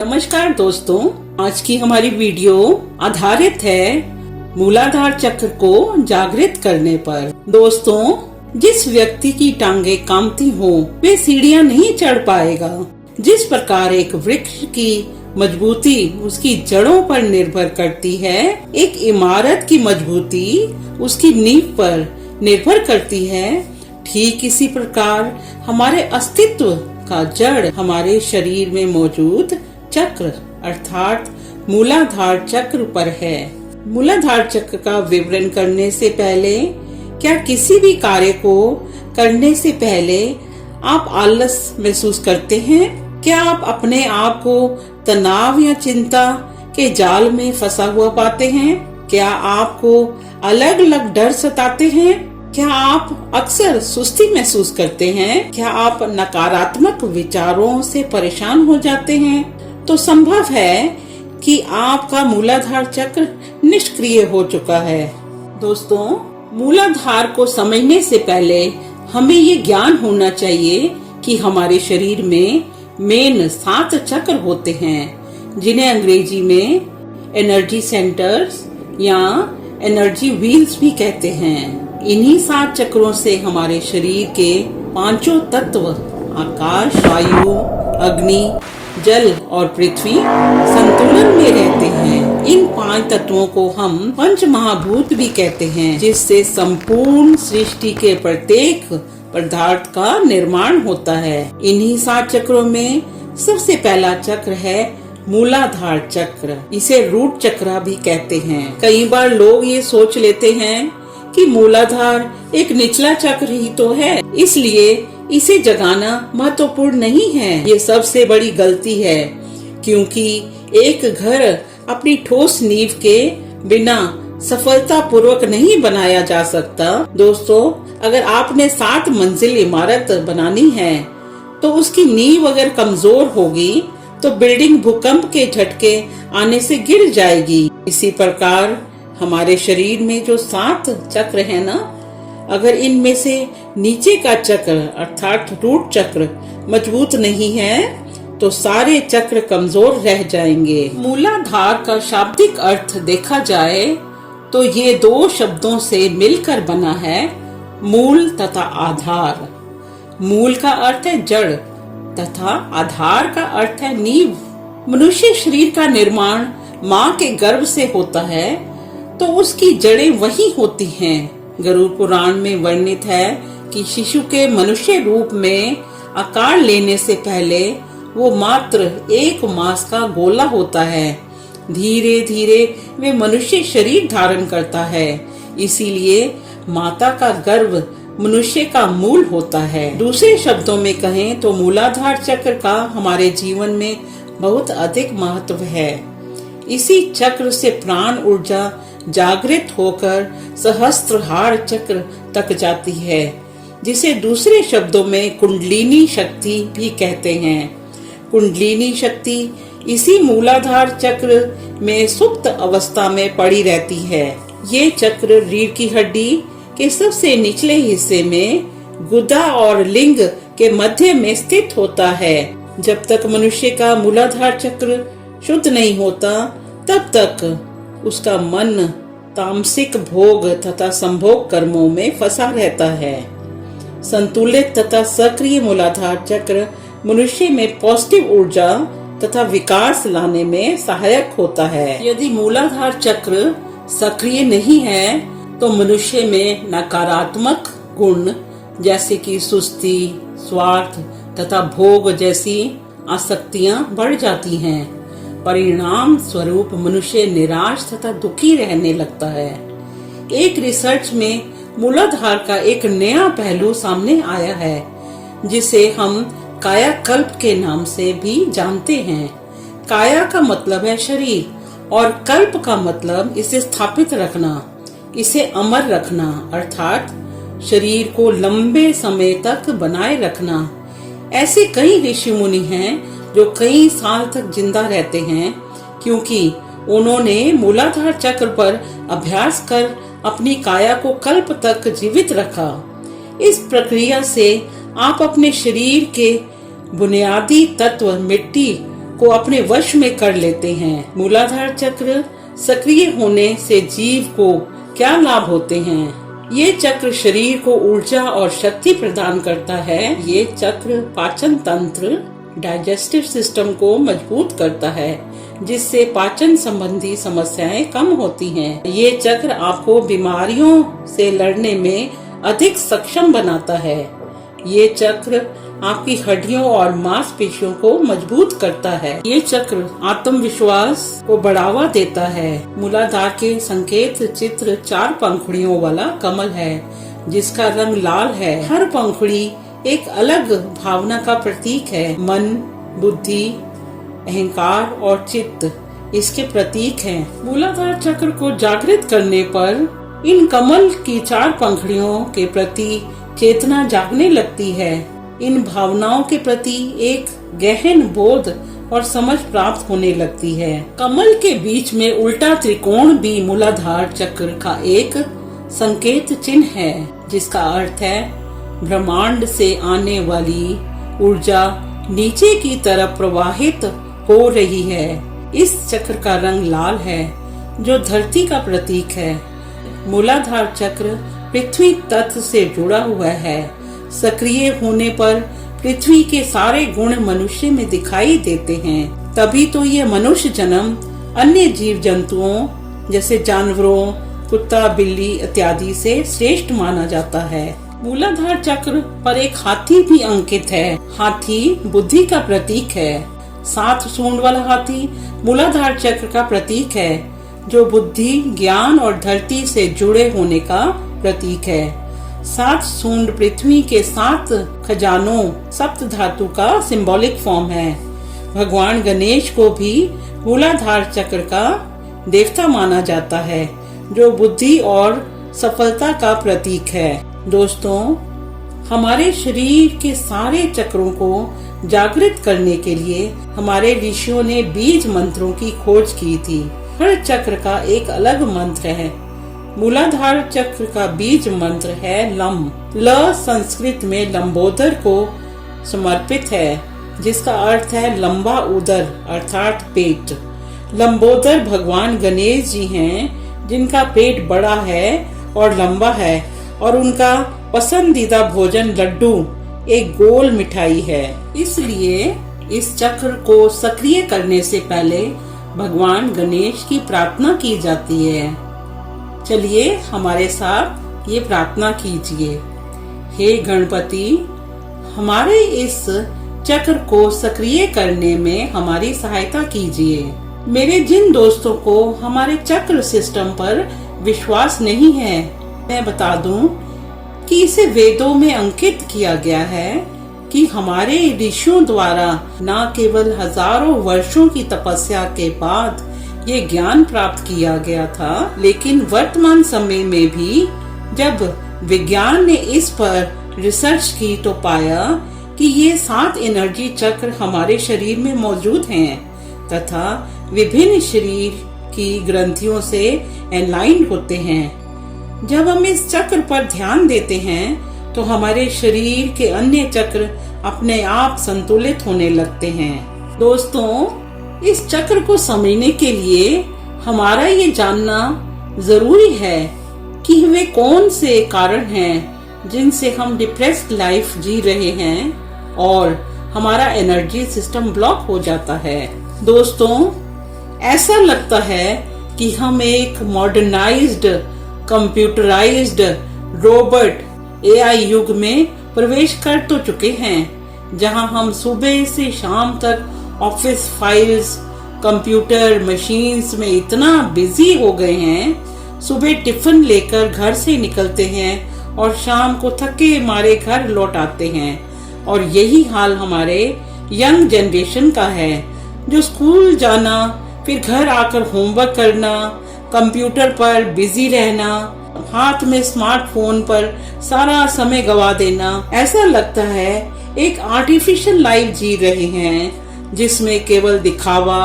नमस्कार दोस्तों, आज की हमारी वीडियो आधारित है मूलाधार चक्र को जागृत करने पर। दोस्तों, जिस व्यक्ति की टांगे कांपती हो वे सीढ़ियां नहीं चढ़ पाएगा। जिस प्रकार एक वृक्ष की मजबूती उसकी जड़ों पर निर्भर करती है, एक इमारत की मजबूती उसकी नींव पर निर्भर करती है, ठीक इसी प्रकार हमारे अस्तित्व का जड़ हमारे शरीर में मौजूद चक्र अर्थात मूलाधार चक्र पर है। मूलाधार चक्र का विवरण करने से पहले, क्या किसी भी कार्य को करने से पहले आप आलस महसूस करते हैं? क्या आप अपने आप को तनाव या चिंता के जाल में फंसा हुआ पाते हैं? क्या आपको अलग अलग डर सताते हैं? क्या आप अक्सर सुस्ती महसूस करते हैं? क्या आप नकारात्मक विचारों से परेशान हो जाते हैं? तो संभव है कि आपका मूलाधार चक्र निष्क्रिय हो चुका है। दोस्तों, मूलाधार को समझने से पहले हमें ये ज्ञान होना चाहिए कि हमारे शरीर में मेन 7 चक्र होते हैं, जिन्हें अंग्रेजी में एनर्जी सेंटर्स या एनर्जी व्हील्स भी कहते हैं। इन्हीं 7 चक्रों से हमारे शरीर के 5 तत्व आकाश, वायु, अग्नि, जल और पृथ्वी संतुलन में रहते हैं। इन 5 तत्वों को हम पंच महाभूत भी कहते हैं, जिससे संपूर्ण सृष्टि के प्रत्येक पदार्थ का निर्माण होता है। इन्हीं 7 चक्रों में सबसे पहला चक्र है मूलाधार चक्र। इसे रूट चक्र भी कहते हैं। कई बार लोग ये सोच लेते हैं कि मूलाधार एक निचला चक्र ही तो है, इसलिए इसे जगाना महत्वपूर्ण नहीं है। ये सबसे बड़ी गलती है, क्योंकि एक घर अपनी ठोस नींव के बिना सफलता पूर्वक नहीं बनाया जा सकता। दोस्तों, अगर आपने 7 मंजिल इमारत बनानी है तो उसकी नींव अगर कमजोर होगी तो बिल्डिंग भूकंप के झटके आने से गिर जाएगी। इसी प्रकार हमारे शरीर में जो 7 चक्र है ना, अगर इनमें से नीचे का चक्र अर्थात रूट चक्र मजबूत नहीं है तो सारे चक्र कमजोर रह जाएंगे। मूलाधार का शाब्दिक अर्थ देखा जाए तो ये 2 शब्दों से मिलकर बना है, मूल तथा आधार। मूल का अर्थ है जड़ तथा आधार का अर्थ है नींव। मनुष्य शरीर का निर्माण माँ के गर्भ से होता है तो उसकी जड़ें वही होती हैं। गरुड़ पुराण में वर्णित है कि शिशु के मनुष्य रूप में आकार लेने से पहले वो मात्र 1 मास का गोला होता है। धीरे धीरे वे मनुष्य शरीर धारण करता है, इसीलिए माता का गर्भ मनुष्य का मूल होता है। दूसरे शब्दों में कहें तो मूलाधार चक्र का हमारे जीवन में बहुत अधिक महत्व है। इसी चक्र से प्राण ऊर्जा जागृत होकर सहस्त्रहार चक्र तक जाती है, जिसे दूसरे शब्दों में कुंडलिनी शक्ति भी कहते हैं। कुंडलिनी शक्ति इसी मूलाधार चक्र में सुप्त अवस्था में पड़ी रहती है। ये चक्र रीढ़ की हड्डी के सबसे निचले हिस्से में गुदा और लिंग के मध्य में स्थित होता है। जब तक मनुष्य का मूलाधार चक्र शुद्ध नहीं होता, तब तक उसका मन तामसिक भोग तथा संभोग कर्मों में फंसा रहता है। संतुलित तथा सक्रिय मूलाधार चक्र मनुष्य में पॉजिटिव ऊर्जा तथा विकास लाने में सहायक होता है। यदि मूलाधार चक्र सक्रिय नहीं है तो मनुष्य में नकारात्मक गुण जैसे कि सुस्ती, स्वार्थ तथा भोग जैसी आसक्तियां बढ़ जाती हैं। परिणाम स्वरूप मनुष्य निराश तथा दुखी रहने लगता है। एक रिसर्च में मूलाधार का एक नया पहलू सामने आया है, जिसे हम कायाकल्प के नाम से भी जानते हैं। काया का मतलब है शरीर और कल्प का मतलब इसे स्थापित रखना, इसे अमर रखना अर्थात शरीर को लंबे समय तक बनाए रखना। ऐसे कई ऋषि मुनि हैं जो कई साल तक जिंदा रहते हैं, क्योंकि उन्होंने मूलाधार चक्र पर अभ्यास कर अपनी काया को कल्प तक जीवित रखा। इस प्रक्रिया से आप अपने शरीर के बुनियादी तत्व मिट्टी को अपने वश में कर लेते हैं। मूलाधार चक्र सक्रिय होने से जीव को क्या लाभ होते हैं? ये चक्र शरीर को ऊर्जा और शक्ति प्रदान करता है। ये चक्र पाचन तंत्र डाइजेस्टिव सिस्टम को मजबूत करता है, जिससे पाचन संबंधी समस्याएं कम होती हैं। ये चक्र आपको बीमारियों से लड़ने में अधिक सक्षम बनाता है। ये चक्र आपकी हड्डियों और मांसपेशियों को मजबूत करता है। ये चक्र आत्मविश्वास को बढ़ावा देता है। मूलाधार के संकेत चित्र 4 पंखुड़ियों वाला कमल है, जिसका रंग लाल है। हर पंखुड़ी एक अलग भावना का प्रतीक है। मन, बुद्धि, अहंकार और चित्त इसके प्रतीक हैं। मूलाधार चक्र को जागृत करने पर इन कमल की 4 पंखुड़ियों के प्रति चेतना जागने लगती है। इन भावनाओं के प्रति एक गहन बोध और समझ प्राप्त होने लगती है। कमल के बीच में उल्टा त्रिकोण भी मूलाधार चक्र का एक संकेत चिन्ह है, जिसका अर्थ है ब्रह्मांड से आने वाली ऊर्जा नीचे की तरफ प्रवाहित हो रही है। इस चक्र का रंग लाल है, जो धरती का प्रतीक है। मूलाधार चक्र पृथ्वी तत्व से जुड़ा हुआ है। सक्रिय होने पर पृथ्वी के सारे गुण मनुष्य में दिखाई देते हैं। तभी तो ये मनुष्य जन्म अन्य जीव जंतुओं जैसे जानवरों, कुत्ता, बिल्ली इत्यादि से श्रेष्ठ माना जाता है। मूलाधार चक्र पर एक हाथी भी अंकित है। हाथी बुद्धि का प्रतीक है। 7 सूंड वाला हाथी मूलाधार चक्र का प्रतीक है, जो बुद्धि, ज्ञान और धरती से जुड़े होने का प्रतीक है। 7 सूंड पृथ्वी के 7 खजानों, सप्त धातु का सिंबॉलिक फॉर्म है। भगवान गणेश को भी मूलाधार चक्र का देवता माना जाता है, जो बुद्धि और सफलता का प्रतीक है। दोस्तों, हमारे शरीर के सारे चक्रों को जागृत करने के लिए हमारे ऋषियों ने बीज मंत्रों की खोज की थी। हर चक्र का एक अलग मंत्र है। मूलाधार चक्र का बीज मंत्र है लम। ल संस्कृत में लंबोदर को समर्पित है, जिसका अर्थ है लंबा उदर अर्थात पेट। लंबोदर भगवान गणेश जी हैं, जिनका पेट बड़ा है और लंबा है, और उनका पसंदीदा भोजन लड्डू एक गोल मिठाई है। इसलिए इस चक्र को सक्रिय करने से पहले भगवान गणेश की प्रार्थना की जाती है। चलिए हमारे साथ ये प्रार्थना कीजिए। हे गणपति, हमारे इस चक्र को सक्रिय करने में हमारी सहायता कीजिए। मेरे जिन दोस्तों को हमारे चक्र सिस्टम पर विश्वास नहीं है, मैं बता दूं कि इसे वेदों में अंकित किया गया है कि हमारे ऋषियों द्वारा न केवल हजारों वर्षों की तपस्या के बाद ये ज्ञान प्राप्त किया गया था, लेकिन वर्तमान समय में भी जब विज्ञान ने इस पर रिसर्च की तो पाया कि ये 7 एनर्जी चक्र हमारे शरीर में मौजूद हैं तथा विभिन्न शरीर की ग्रंथियों से एलाइन होते हैं। जब हम इस चक्र पर ध्यान देते हैं तो हमारे शरीर के अन्य चक्र अपने आप संतुलित होने लगते हैं। दोस्तों, इस चक्र को समझने के लिए हमारा ये जानना जरूरी है कि वे कौन से कारण हैं जिनसे हम डिप्रेस्ड लाइफ जी रहे हैं और हमारा एनर्जी सिस्टम ब्लॉक हो जाता है। दोस्तों, ऐसा लगता है कि हम एक मॉडर्नाइज्ड, कंप्यूटराइज्ड, रोबोट, एआई युग में प्रवेश कर तो चुके हैं, जहां हम सुबह से शाम तक ऑफिस फाइल्स, कंप्यूटर, मशीन्स में इतना बिजी हो गए हैं। सुबह टिफिन लेकर घर से निकलते हैं और शाम को थके मारे घर लौट आते हैं। और यही हाल हमारे यंग जनरेशन का है, जो स्कूल जाना, फिर घर आकर होमवर्क करना, कंप्यूटर पर बिजी रहना, हाथ में स्मार्टफोन पर सारा समय गवा देना। ऐसा लगता है एक आर्टिफिशियल लाइफ जी रहे हैं, जिसमें केवल दिखावा,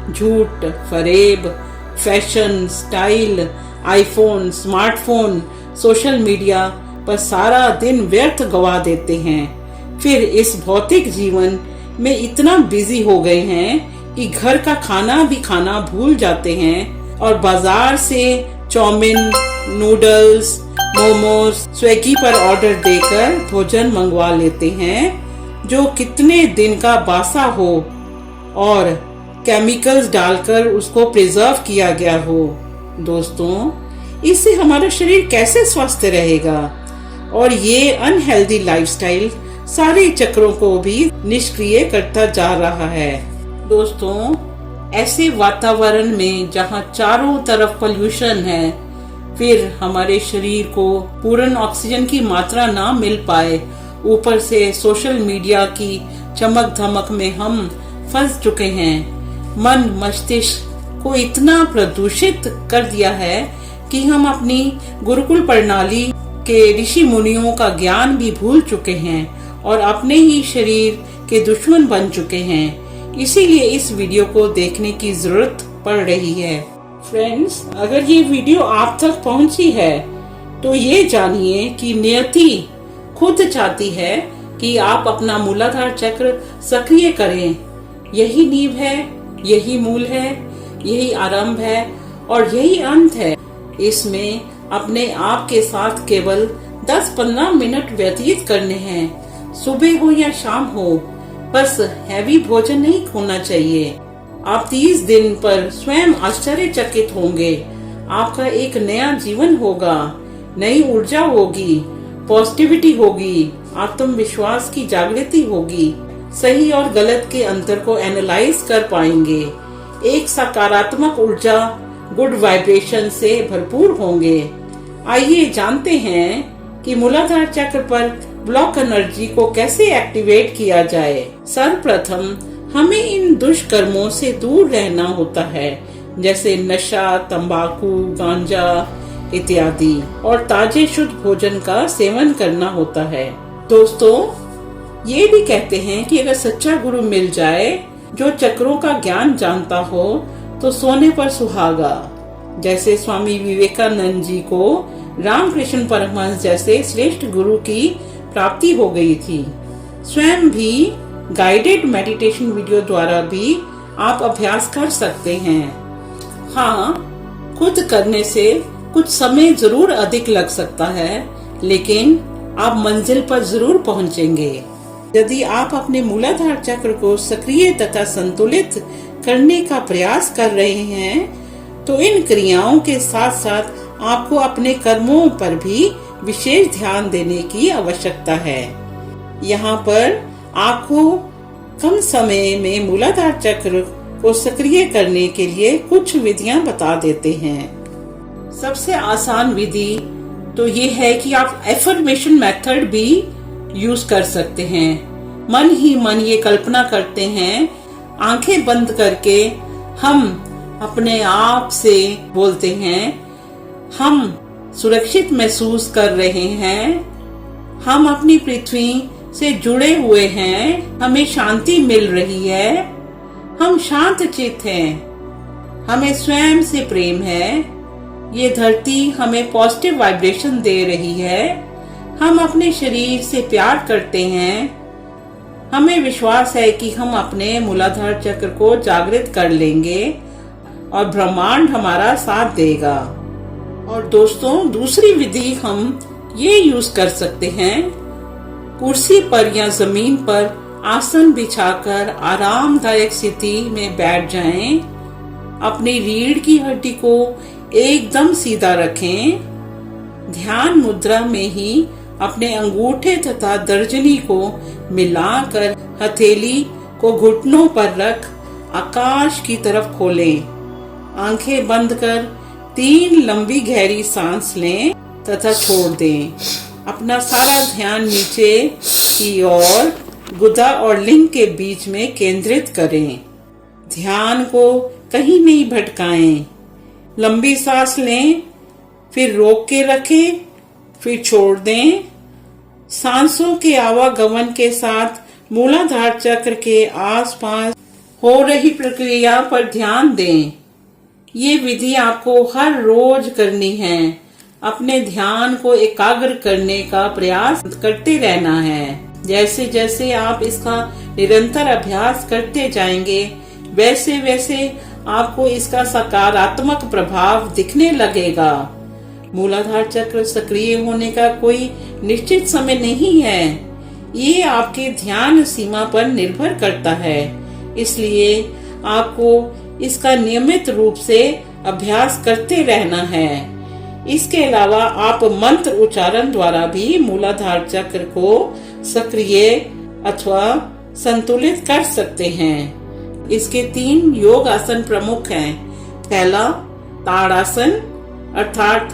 झूठ, फरेब, fashion, style, iPhone, smartphone, social media पर सारा दिन व्यर्थ गवा देते हैं। फिर इस भौतिक जीवन में इतना बिजी हो गए हैं कि घर का खाना भी खाना भूल जाते हैं और बाजार से चाउमीन, नूडल्स, मोमोज स्विगी पर ऑर्डर देकर भोजन मंगवा लेते हैं जो कितने दिन का बासा हो और केमिकल्स डालकर उसको प्रिजर्व किया गया हो। दोस्तों, इससे हमारा शरीर कैसे स्वस्थ रहेगा और ये अनहेल्दी लाइफस्टाइल सारे चक्रों को भी निष्क्रिय करता जा रहा है। दोस्तों, ऐसे वातावरण में जहाँ चारों तरफ पोल्यूशन है, फिर हमारे शरीर को पूर्ण ऑक्सीजन की मात्रा ना मिल पाए, ऊपर से सोशल मीडिया की चमक धमक में हम फंस चुके हैं। मन मस्तिष्क को इतना प्रदूषित कर दिया है कि हम अपनी गुरुकुल प्रणाली के ऋषि मुनियों का ज्ञान भी भूल चुके हैं और अपने ही शरीर के दुश्मन बन चुके हैं। इसीलिए इस वीडियो को देखने की जरूरत पड़ रही है। फ्रेंड्स, अगर ये वीडियो आप तक पहुंची है तो ये जानिए कि नियति खुद चाहती है कि आप अपना मूलाधार चक्र सक्रिय करें। यही नींव है, यही मूल है, यही आरंभ है और यही अंत है। इसमें अपने आप के साथ केवल 10-15 मिनट व्यतीत करने हैं। सुबह हो या शाम हो, बस हैवी भोजन नहीं होना चाहिए। आप 30 दिन पर स्वयं आश्चर्यचकित होंगे। आपका एक नया जीवन होगा, नई ऊर्जा होगी, पॉजिटिविटी होगी, आत्मविश्वास की जागृति होगी, सही और गलत के अंतर को एनालाइज कर पाएंगे, एक सकारात्मक ऊर्जा गुड वाइब्रेशन से भरपूर होंगे। आइए जानते हैं कि मूलाधार चक्र पर ब्लॉक एनर्जी को कैसे एक्टिवेट किया जाए। सर्वप्रथम हमें इन दुष्कर्मों से दूर रहना होता है, जैसे नशा, तंबाकू, गांजा इत्यादि, और ताजे शुद्ध भोजन का सेवन करना होता है। दोस्तों, ये भी कहते हैं कि अगर सच्चा गुरु मिल जाए जो चक्रों का ज्ञान जानता हो तो सोने पर सुहागा। जैसे स्वामी विवेकानंद जी को रामकृष्ण परमहंस जैसे श्रेष्ठ गुरु की प्राप्ति हो गई थी। स्वयं भी गाइडेड मेडिटेशन वीडियो द्वारा भी आप अभ्यास कर सकते हैं। हाँ, खुद करने से कुछ समय जरूर अधिक लग सकता है, लेकिन आप मंजिल पर जरूर पहुंचेंगे। यदि आप अपने मूलाधार चक्र को सक्रिय तथा संतुलित करने का प्रयास कर रहे हैं, तो इन क्रियाओं के साथ साथ आपको अपने कर्मों पर भी विशेष ध्यान देने की आवश्यकता है। यहाँ पर आपको कम समय में मूलाधार चक्र को सक्रिय करने के लिए कुछ विधियां बता देते हैं। सबसे आसान विधि तो ये है कि आप एफर्मेशन मेथड भी यूज कर सकते हैं। मन ही मन ये कल्पना करते हैं, आंखें बंद करके हम अपने आप से बोलते हैं, हम सुरक्षित महसूस कर रहे हैं, हम अपनी पृथ्वी से जुड़े हुए हैं, हमें शांति मिल रही है, हम शांत चित्त हैं, हमें स्वयं से प्रेम है, ये धरती हमें पॉजिटिव वाइब्रेशन दे रही है, हम अपने शरीर से प्यार करते हैं, हमें विश्वास है कि हम अपने मूलाधार चक्र को जागृत कर लेंगे और ब्रह्मांड हमारा साथ देगा। और दोस्तों, दूसरी विधि हम ये यूज कर सकते हैं, कुर्सी पर या जमीन पर आसन बिछाकर आरामदायक स्थिति में बैठ जाएं, अपनी रीढ़ की हड्डी को एकदम सीधा रखें, ध्यान मुद्रा में ही अपने अंगूठे तथा तर्जनी को मिलाकर हथेली को घुटनों पर रख आकाश की तरफ खोलें। आंखें बंद कर 3 लंबी गहरी सांस लें तथा छोड़ दें। अपना सारा ध्यान नीचे की ओर गुदा और लिंग के बीच में केंद्रित करें। ध्यान को कहीं नहीं भटकाएं। लंबी सांस लें, फिर रोक के रखें, फिर छोड़ दें। सांसों के आवागमन के साथ मूलाधार चक्र के आसपास हो रही प्रक्रिया पर ध्यान दें। ये विधि आपको हर रोज करनी है। अपने ध्यान को एकाग्र करने का प्रयास करते रहना है। जैसे जैसे आप इसका निरंतर अभ्यास करते जाएंगे, वैसे वैसे आपको इसका सकारात्मक प्रभाव दिखने लगेगा। मूलाधार चक्र सक्रिय होने का कोई निश्चित समय नहीं है, ये आपके ध्यान सीमा पर निर्भर करता है। इसलिए आपको इसका नियमित रूप से अभ्यास करते रहना है। इसके अलावा आप मंत्र उच्चारण द्वारा भी मूलाधार चक्र को सक्रिय अथवा संतुलित कर सकते हैं। इसके 3 योग आसन प्रमुख हैं। पहला ताड़ासन अर्थात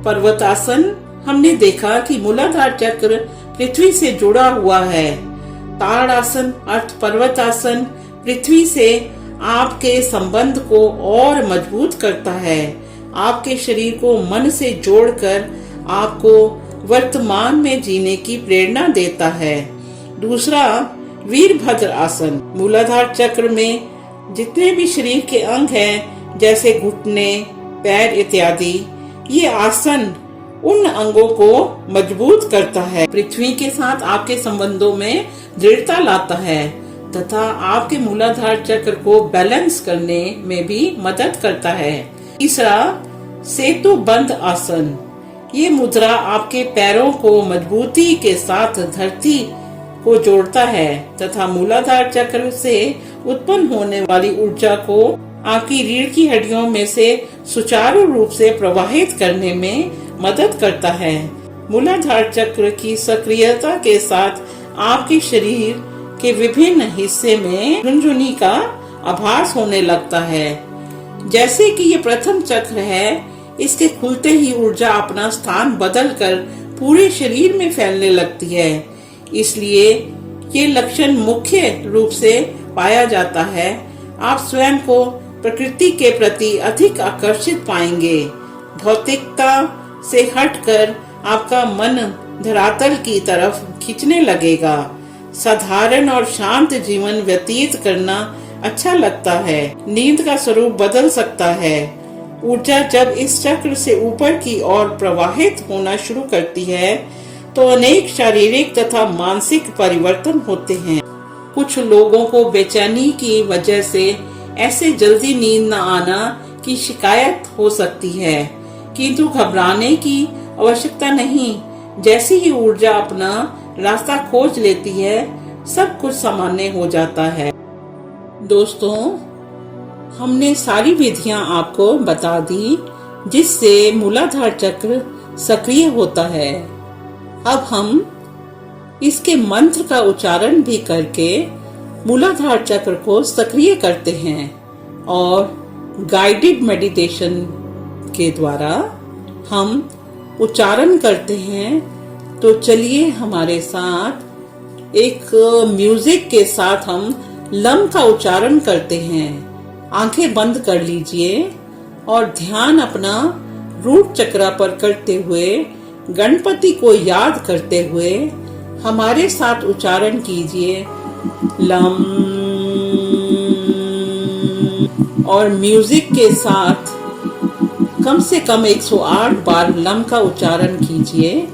पर्वतासन। हमने देखा कि मूलाधार चक्र पृथ्वी से जुड़ा हुआ है। ताड़ासन अर्थ पर्वतासन पृथ्वी से आपके संबंध को और मजबूत करता है, आपके शरीर को मन से जोड़कर आपको वर्तमान में जीने की प्रेरणा देता है। दूसरा वीरभद्र आसन। मूलाधार चक्र में जितने भी शरीर के अंग हैं जैसे घुटने, पैर इत्यादि, ये आसन उन अंगों को मजबूत करता है, पृथ्वी के साथ आपके संबंधों में दृढ़ता लाता है तथा आपके मूलाधार चक्र को बैलेंस करने में भी मदद करता है। तीसरा सेतु बंध आसन। ये मुद्रा आपके पैरों को मजबूती के साथ धरती को जोड़ता है तथा मूलाधार चक्र से उत्पन्न होने वाली ऊर्जा को आपकी रीढ़ की हड्डियों में से सुचारू रूप से प्रवाहित करने में मदद करता है। मूलाधार चक्र की सक्रियता के साथ आपके शरीर के विभिन्न हिस्से में झुनझुनी का आभास होने लगता है। जैसे कि ये प्रथम चक्र है, इसके खुलते ही ऊर्जा अपना स्थान बदलकर पूरे शरीर में फैलने लगती है। इसलिए ये लक्षण मुख्य रूप से पाया जाता है। आप स्वयं को प्रकृति के प्रति अधिक आकर्षित पाएंगे। भौतिकता से हटकर आपका मन धरातल की तरफ खींचने लगेगा। साधारण और शांत जीवन व्यतीत करना अच्छा लगता है। नींद का स्वरूप बदल सकता है। ऊर्जा जब इस चक्र से ऊपर की ओर प्रवाहित होना शुरू करती है तो अनेक शारीरिक तथा मानसिक परिवर्तन होते हैं। कुछ लोगों को बेचैनी की वजह से ऐसे जल्दी नींद न आना की शिकायत हो सकती है, किंतु घबराने की आवश्यकता नहीं। जैसे ही ऊर्जा अपना रास्ता खोज लेती है, सब कुछ सामान्य हो जाता है। दोस्तों, हमने सारी विधियां आपको बता दी जिससे मूलाधार चक्र सक्रिय होता है। अब हम इसके मंत्र का उच्चारण भी करके मूलाधार चक्र को सक्रिय करते हैं और गाइडेड मेडिटेशन के द्वारा हम उच्चारण करते हैं। तो चलिए हमारे साथ एक म्यूजिक के साथ हम लम का उच्चारण करते हैं। आंखें बंद कर लीजिए और ध्यान अपना रूट चक्र पर करते हुए गणपति को याद करते हुए हमारे साथ उच्चारण कीजिए लम, और म्यूजिक के साथ कम से कम 108 बार लम का उच्चारण कीजिए।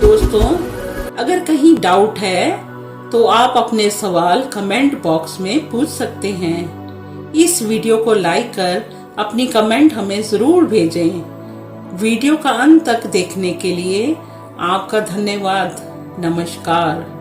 दोस्तों, अगर कहीं डाउट है तो आप अपने सवाल कमेंट बॉक्स में पूछ सकते हैं। इस वीडियो को लाइक कर अपनी कमेंट हमें जरूर भेजें। वीडियो का अंत तक देखने के लिए आपका धन्यवाद। नमस्कार।